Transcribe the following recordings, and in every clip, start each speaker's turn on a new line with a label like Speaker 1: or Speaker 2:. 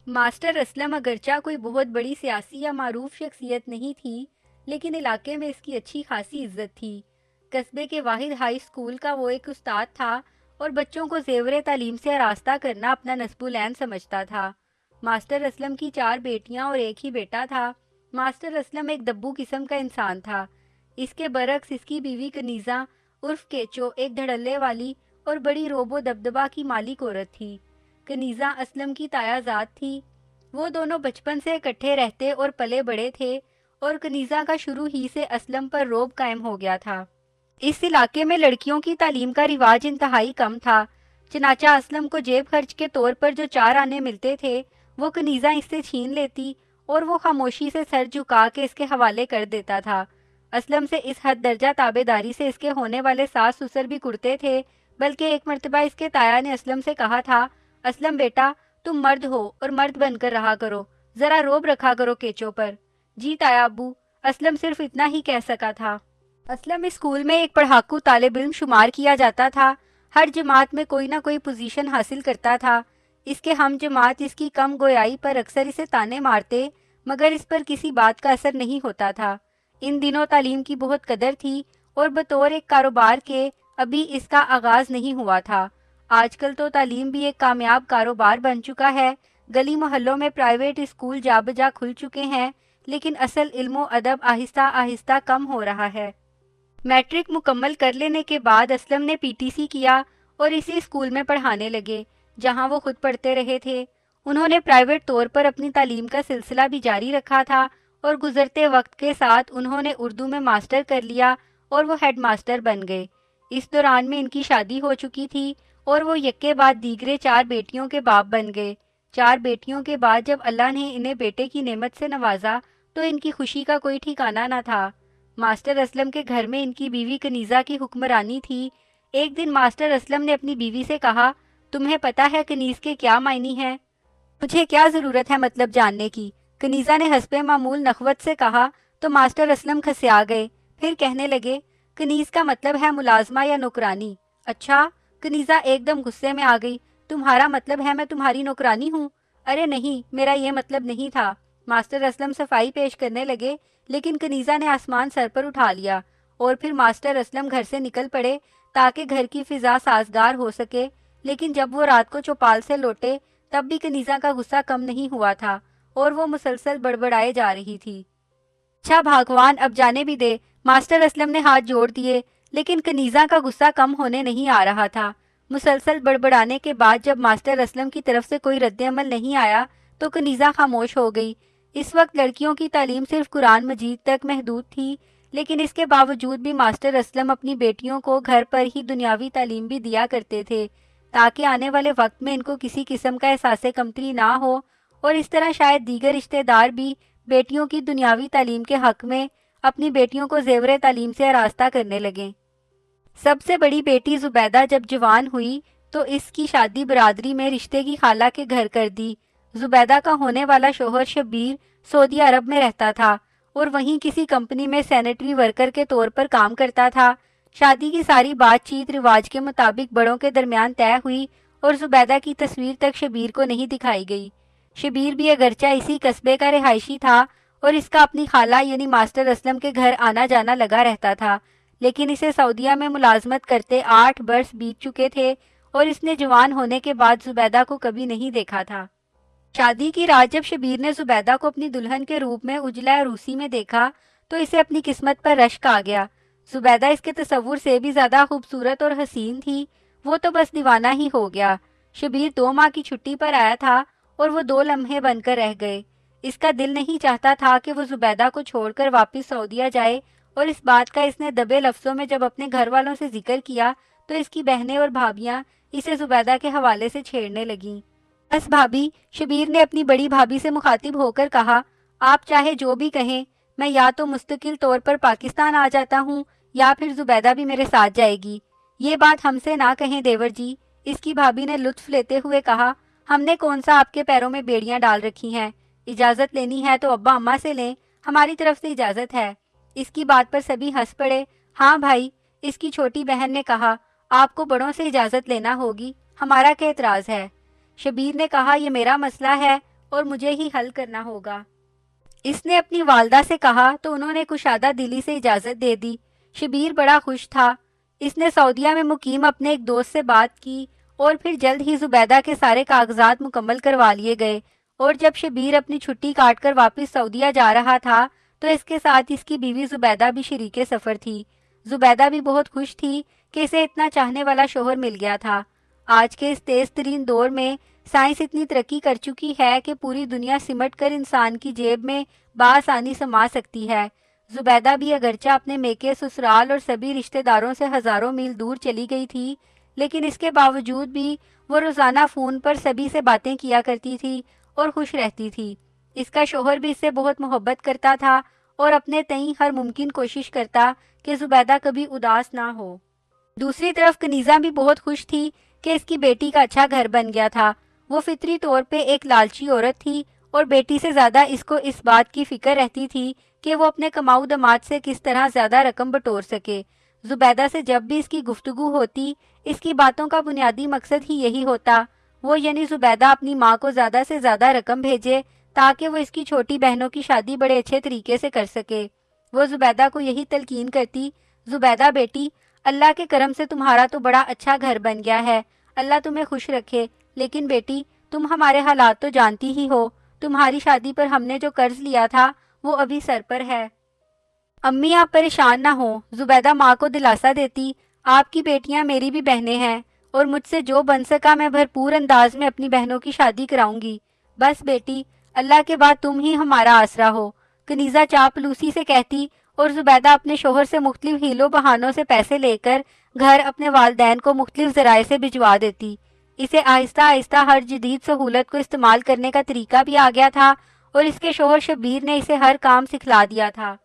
Speaker 1: Master Aslam اگرچہ کوئی بہت بڑی سیاسی یا معروف شخصیت نہیں تھی، لیکن علاقے میں اس کی اچھی خاصی عزت تھی۔ قصبے کے واحد ہائی اسکول کا وہ ایک استاد تھا اور بچوں کو زیور تعلیم سے آراستہ کرنا اپنا نصب العین سمجھتا تھا۔ ماسٹر اسلم کی 4 بیٹیاں اور ایک ہی بیٹا تھا۔ ماسٹر اسلم ایک دبو قسم کا انسان تھا۔ اس کے برعکس اس کی بیوی کنیزہ عرف کیچو ایک دھڑلے والی اور بڑی روب و دبدبہ کی مالک عورت تھی۔ کنیزہ اسلم کی تایا ذات تھی۔ وہ دونوں بچپن سے اکٹھے رہتے اور پلے بڑے تھے، اور کنیزہ کا شروع ہی سے اسلم پر روب قائم ہو گیا تھا۔ اس علاقے میں لڑکیوں کی تعلیم کا رواج انتہائی کم تھا، چنانچہ اسلم کو جیب خرچ کے طور پر جو 4 آنے ملتے تھے وہ کنیزہ اس سے چھین لیتی اور وہ خاموشی سے سر جھکا کے اس کے حوالے کر دیتا تھا۔ اسلم سے اس حد درجہ تابع داری سے اس کے ہونے والے ساس سسر بھی کڑتے تھے، بلکہ ایک مرتبہ اس کے تایا نے اسلم سے کہا تھا، اسلم بیٹا، تم مرد ہو اور مرد بن کر رہا کرو، ذرا روب رکھا کرو کیچو پر۔ جی تایا ابو، اسلم صرف اتنا ہی کہہ سکا تھا۔ اسلم اسکول میں ایک پڑھاکو طالب علم شمار کیا جاتا تھا، ہر جماعت میں کوئی نہ کوئی پوزیشن حاصل کرتا تھا۔ اس کے ہم جماعت اس کی کم گویائی پر اکثر اسے تانے مارتے، مگر اس پر کسی بات کا اثر نہیں ہوتا تھا۔ ان دنوں تعلیم کی بہت قدر تھی اور بطور ایک کاروبار کے ابھی اس کا آغاز نہیں ہوا تھا۔ آج کل تو تعلیم بھی ایک کامیاب کاروبار بن چکا ہے، گلی محلوں میں پرائیویٹ اسکول جا بجا کھل چکے ہیں، لیکن اصل علم و ادب آہستہ آہستہ کم ہو رہا ہے۔ میٹرک مکمل کر لینے کے بعد اسلم نے پی ٹی سی کیا اور اسی اسکول میں پڑھانے لگے جہاں وہ خود پڑھتے رہے تھے۔ انہوں نے پرائیویٹ طور پر اپنی تعلیم کا سلسلہ بھی جاری رکھا تھا اور گزرتے وقت کے ساتھ انہوں نے اردو میں ماسٹر کر لیا اور وہ ہیڈ ماسٹر بن گئے۔ اس دوران میں ان کی شادی ہو چکی تھی اور وہ یکے بعد دیگرے 4 بیٹیوں کے باپ بن گئے۔ 4 بیٹیوں کے بعد جب اللہ نے انہیں بیٹے کی نعمت سے نوازا تو ان کی خوشی کا کوئی ٹھکانہ نہ تھا۔ ماسٹر اسلم کے گھر میں ان کی بیوی کنیزہ کی حکمرانی تھی۔ ایک دن ماسٹر اسلم نے اپنی بیوی سے کہا، تمہیں پتہ ہے کنیز کے کیا معنی ہیں؟ مجھے کیا ضرورت ہے مطلب جاننے کی؟ کنیزہ نے حسب معمول نخوت سے کہا تو ماسٹر اسلم کھسیا گئے، پھر کہنے لگے، کنیز کا مطلب ہے ملازمہ یا نوکرانی۔ اچھا؟ کنیزہ ایک دم غصے میں آ گئی، تمہارا مطلب ہے میں تمہاری نوکرانی ہوں؟ ارے نہیں، میرا یہ مطلب نہیں تھا۔ ماسٹر اسلم صفائی پیش کرنے لگے، لیکن کنیزہ نے آسمان سر پر اٹھا لیا اور پھر ماسٹر اسلم گھر سے نکل پڑے تاکہ گھر کی فضا سازگار ہو سکے، لیکن جب وہ رات کو چوپال سے لوٹے تب بھی کنیزہ کا غصہ کم نہیں ہوا تھا اور وہ مسلسل بڑبڑائے جا رہی تھی۔ اچھا بھگوان، اب جانے بھی دے۔ ماسٹر اسلم نے ہاتھ جوڑ دیے، لیکن کنیزہ کا غصہ کم ہونے نہیں آ رہا تھا۔ مسلسل بڑبڑانے کے بعد جب ماسٹر اسلم کی طرف سے کوئی رد عمل نہیں آیا تو کنیزہ خاموش ہو گئی۔ اس وقت لڑکیوں کی تعلیم صرف قرآن مجید تک محدود تھی، لیکن اس کے باوجود بھی ماسٹر اسلم اپنی بیٹیوں کو گھر پر ہی دنیاوی تعلیم بھی دیا کرتے تھے تاکہ آنے والے وقت میں ان کو کسی قسم کا احساس کمتری نہ ہو، اور اس طرح شاید دیگر رشتہ دار بھی بیٹیوں کی دنیاوی تعلیم کے حق میں اپنی بیٹیوں کو زیور تعلیم سے آراستہ کرنے لگیں۔ سب سے بڑی بیٹی زبیدہ جب جوان ہوئی تو اس کی شادی برادری میں رشتے کی خالہ کے گھر کر دی۔ زبیدہ کا ہونے والا شوہر شبیر سعودی عرب میں رہتا تھا اور وہیں کسی کمپنی میں سینیٹری ورکر کے طور پر کام کرتا تھا۔ شادی کی ساری بات چیت رواج کے مطابق بڑوں کے درمیان طے ہوئی اور زبیدہ کی تصویر تک شبیر کو نہیں دکھائی گئی۔ شبیر بھی اگرچہ اسی قصبے کا رہائشی تھا اور اس کا اپنی خالہ یعنی ماسٹر اسلم کے گھر آنا جانا لگا رہتا تھا، لیکن اسے سعودیہ میں ملازمت کرتے 8 برس بیت چکے تھے اور اس نے جوان ہونے کے بعد زبیدہ کو کبھی نہیں دیکھا تھا۔ شادی کی رات جب شبیر نے زبیدہ کو اپنی دلہن کے روپ میں اجلا عروسی میں دیکھا تو اسے اپنی قسمت پر رشک آ گیا۔ زبیدہ اس کے تصور سے بھی زیادہ خوبصورت اور حسین تھی، وہ تو بس دیوانہ ہی ہو گیا۔ شبیر 2 ماہ کی چھٹی پر آیا تھا اور وہ 2 لمحے بن کر رہ گئے۔ اس کا دل نہیں چاہتا تھا کہ وہ زبیدہ کو چھوڑ کر واپس سعودیہ جائے، اور اس بات کا اس نے دبے لفظوں میں جب اپنے گھر والوں سے ذکر کیا تو اس کی بہنیں اور بھابیاں اسے زبیدہ کے حوالے سے چھیڑنے لگیں۔ بس بھابی، شبیر نے اپنی بڑی بھابی سے مخاطب ہو کر کہا، آپ چاہے جو بھی کہیں، میں یا تو مستقل طور پر پاکستان آ جاتا ہوں یا پھر زبیدہ بھی میرے ساتھ جائے گی۔ یہ بات ہم سے نہ کہیں دیور جی، اس کی بھابی نے لطف لیتے ہوئے کہا، ہم نے کون سا آپ کے پیروں میں بیڑیاں ڈال رکھی ہیں؟ اجازت لینی ہے تو ابا اماں سے لیں، ہماری طرف سے اجازت ہے۔ اس کی بات پر سبھی ہنس پڑے۔ ہاں بھائی، اس کی چھوٹی بہن نے کہا، آپ کو بڑوں سے اجازت لینا ہوگی، ہمارا کیا اعتراض ہے؟ شبیر نے کہا، یہ میرا مسئلہ ہے اور مجھے ہی حل کرنا ہوگا۔ اس نے اپنی والدہ سے کہا تو انہوں نے کشادہ دلی سے اجازت دے دی۔ شبیر بڑا خوش تھا۔ اس نے سعودیہ میں مقیم اپنے ایک دوست سے بات کی اور پھر جلد ہی زبیدہ کے سارے کاغذات مکمل کروا لیے گئے، اور جب شبیر اپنی چھٹی کاٹ کر واپس سعودیہ جا رہا تھا تو اس کے ساتھ اس کی بیوی زبیدہ بھی شریک سفر تھی۔ زبیدہ بھی بہت خوش تھی کہ اسے اتنا چاہنے والا شوہر مل گیا تھا۔ آج کے اس تیز ترین دور میں سائنس اتنی ترقی کر چکی ہے کہ پوری دنیا سمٹ کر انسان کی جیب میں بآسانی سما سکتی ہے۔ زبیدہ بھی اگرچہ اپنے میکے سسرال اور سبھی رشتہ داروں سے ہزاروں میل دور چلی گئی تھی، لیکن اس کے باوجود بھی وہ روزانہ فون پر سبھی سے باتیں کیا کرتی تھی اور خوش رہتی تھی۔ اس کا شوہر بھی اس سے بہت محبت کرتا تھا اور اپنے تئیں ہر ممکن کوشش کرتا کہ زبیدہ کبھی اداس نہ ہو۔ دوسری طرف کنیزہ بھی بہت خوش تھی کہ اس کی بیٹی کا اچھا گھر بن گیا تھا۔ وہ فطری طور پہ ایک لالچی عورت تھی اور بیٹی سے زیادہ اس کو اس بات کی فکر رہتی تھی کہ وہ اپنے کماؤ داماد سے کس طرح زیادہ رقم بٹور سکے۔ زبیدہ سے جب بھی اس کی گفتگو ہوتی، اس کی باتوں کا بنیادی مقصد ہی یہی ہوتا، وہ یعنی زبیدہ اپنی ماں کو زیادہ سے زیادہ رقم بھیجے تاکہ وہ اس کی چھوٹی بہنوں کی شادی بڑے اچھے طریقے سے کر سکے۔ وہ زبیدہ کو یہی تلقین کرتی، زبیدہ بیٹی، اللہ کے کرم سے تمہارا تو بڑا اچھا گھر بن گیا ہے، اللہ تمہیں خوش رکھے، لیکن بیٹی تم ہمارے حالات تو جانتی ہی ہو، تمہاری شادی پر ہم نے جو قرض لیا تھا وہ ابھی سر پر ہے۔ امی آپ پریشان نہ ہوں، زبیدہ ماں کو دلاسا دیتی، آپ کی بیٹیاں میری بھی بہنیں ہیں اور مجھ سے جو بن سکا میں بھرپور انداز میں اپنی بہنوں کی شادی کراؤں گی۔ بس بیٹی اللہ کے بعد تم ہی ہمارا آسرا ہو، کنیزہ چاپلوسی سے کہتی، اور زبیدہ اپنے شوہر سے مختلف ہیلوں بہانوں سے پیسے لے کر گھر اپنے والدین کو مختلف ذرائع سے بھجوا دیتی۔ اسے آہستہ آہستہ ہر جدید سہولت کو استعمال کرنے کا طریقہ بھی آ گیا تھا اور اس کے شوہر شبیر نے اسے ہر کام سکھلا دیا تھا۔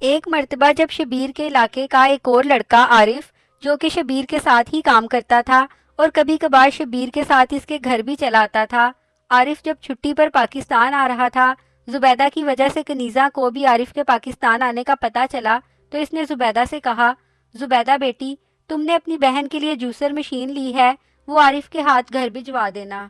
Speaker 1: ایک مرتبہ جب شبیر کے علاقے کا ایک اور لڑکا عارف، جو کہ شبیر کے ساتھ ہی کام کرتا تھا اور کبھی کبھار شبیر کے ساتھ اس کے گھر بھی چلا آتا تھا، عارف جب چھٹی پر پاکستان آ رہا تھا، زبیدہ کی وجہ سے کنیزہ کو بھی عارف کے پاکستان آنے کا پتہ چلا تو اس نے زبیدہ سے کہا، زبیدہ بیٹی تم نے اپنی بہن کے لیے جوسر مشین لی ہے، وہ عارف کے ہاتھ گھر بھجوا دینا۔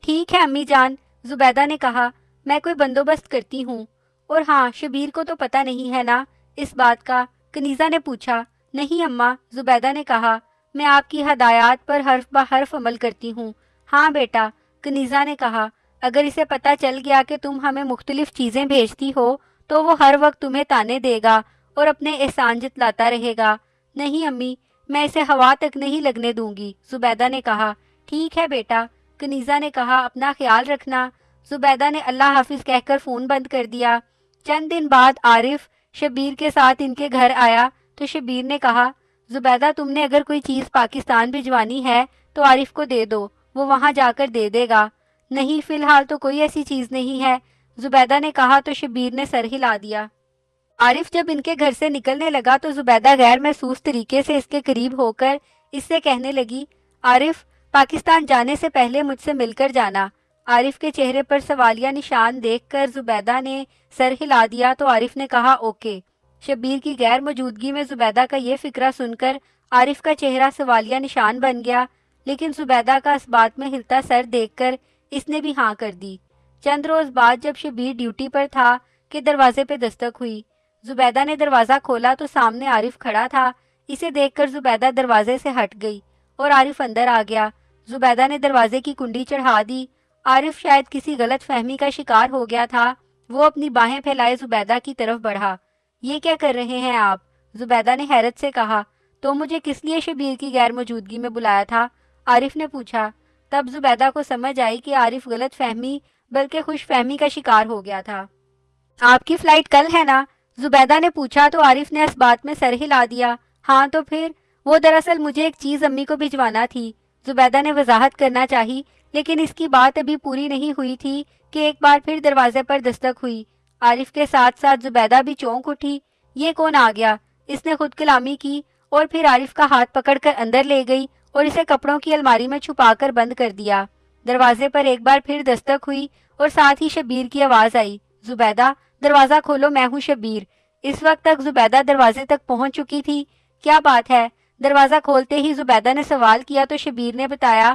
Speaker 1: ٹھیک ہے امی جان، زبیدہ نے کہا، میں کوئی بندوبست کرتی ہوں۔ اور ہاں شبیر کو تو پتہ نہیں ہے نا اس بات کا؟ کنیزہ نے پوچھا۔ نہیں اماں، زبیدہ نے کہا، میں آپ کی ہدایات پر حرف بہ حرف عمل کرتی ہوں۔ ہاں بیٹا، کنیزہ نے کہا، اگر اسے پتہ چل گیا کہ تم ہمیں مختلف چیزیں بھیجتی ہو تو وہ ہر وقت تمہیں تانے دے گا اور اپنے احسان جتلاتا رہے گا۔ نہیں امی، میں اسے ہوا تک نہیں لگنے دوں گی، زبیدہ نے کہا۔ ٹھیک ہے بیٹا، کنیزہ نے کہا، اپنا خیال رکھنا۔ زبیدہ نے اللہ حافظ کہہ کر فون بند کر دیا۔ چند دن بعد عارف شبیر کے ساتھ ان کے گھر آیا تو شبیر نے کہا، زبیدہ تم نے اگر کوئی چیز پاکستان بھجوانی ہے تو عارف کو دے دو، وہ وہاں جا کر دے دے گا۔ نہیں فی الحال تو کوئی ایسی چیز نہیں ہے، زبیدہ نے کہا تو شبیر نے سر ہلا دیا۔ عارف جب ان کے گھر سے نکلنے لگا تو زبیدہ غیر محسوس طریقے سے اس کے قریب ہو کر اس سے کہنے لگی، عارف پاکستان جانے سے پہلے مجھ سے مل کر جانا۔ عارف کے چہرے پر سوالیہ نشان دیکھ کر زبیدہ نے سر ہلا دیا تو عارف نے کہا اوکے۔ شبیر کی غیر موجودگی میں زبیدہ کا یہ فکرہ سن کر عارف کا چہرہ سوالیہ نشان بن گیا، لیکن زبیدہ کا اس بات میں ہلتا سر دیکھ کر اس نے بھی ہاں کر دی۔ چند روز بعد جب شبیر ڈیوٹی پر تھا کہ دروازے پہ دستک ہوئی۔ زبیدہ نے دروازہ کھولا تو سامنے عارف کھڑا تھا۔ اسے دیکھ کر زبیدہ دروازے سے ہٹ گئی اور عارف اندر آ گیا۔ زبیدہ نے دروازے کی کنڈی چڑھا دی۔ عارف شاید کسی غلط فہمی کا شکار ہو گیا تھا، وہ اپنی باہیں پھیلائے زبیدہ کی طرف بڑھا۔ یہ کیا کر رہے ہیں آپ؟ زبیدہ نے حیرت سے کہا۔ تو مجھے کس لیے شبیر کی غیر موجودگی میں بلایا تھا؟ عارف نے پوچھا۔ تب زبیدہ کو سمجھ آئی کہ عارف غلط فہمی بلکہ خوش فہمی کا شکار ہو گیا تھا۔ آپ کی فلائٹ کل ہے نا؟ زبیدہ نے پوچھا تو عارف نے اس بات میں سر ہلا دیا۔ ہاں تو پھر؟ وہ دراصل مجھے ایک چیز امی کو بھجوانا تھی، زبیدہ نے وضاحت کرنا چاہی، لیکن اس کی بات ابھی پوری نہیں ہوئی تھی کہ ایک بار پھر دروازے پر دستک ہوئی۔ عارف کے ساتھ ساتھ زبیدہ بھی چونک اٹھی۔ یہ کون آ گیا؟ اس نے خود کلامی کی اور پھر عارف کا ہاتھ پکڑ کر اندر لے گئی اور اسے کپڑوں کی الماری میں چھپا کر بند کر دیا۔ دروازے پر ایک بار پھر دستک ہوئی اور ساتھ ہی شبیر کی آواز آئی، زبیدہ دروازہ کھولو، میں ہوں شبیر۔ اس وقت تک زبیدہ دروازے تک پہنچ چکی تھی۔ کیا بات ہے؟ دروازہ کھولتے ہی زبیدہ نے سوال کیا تو شبیر نے بتایا،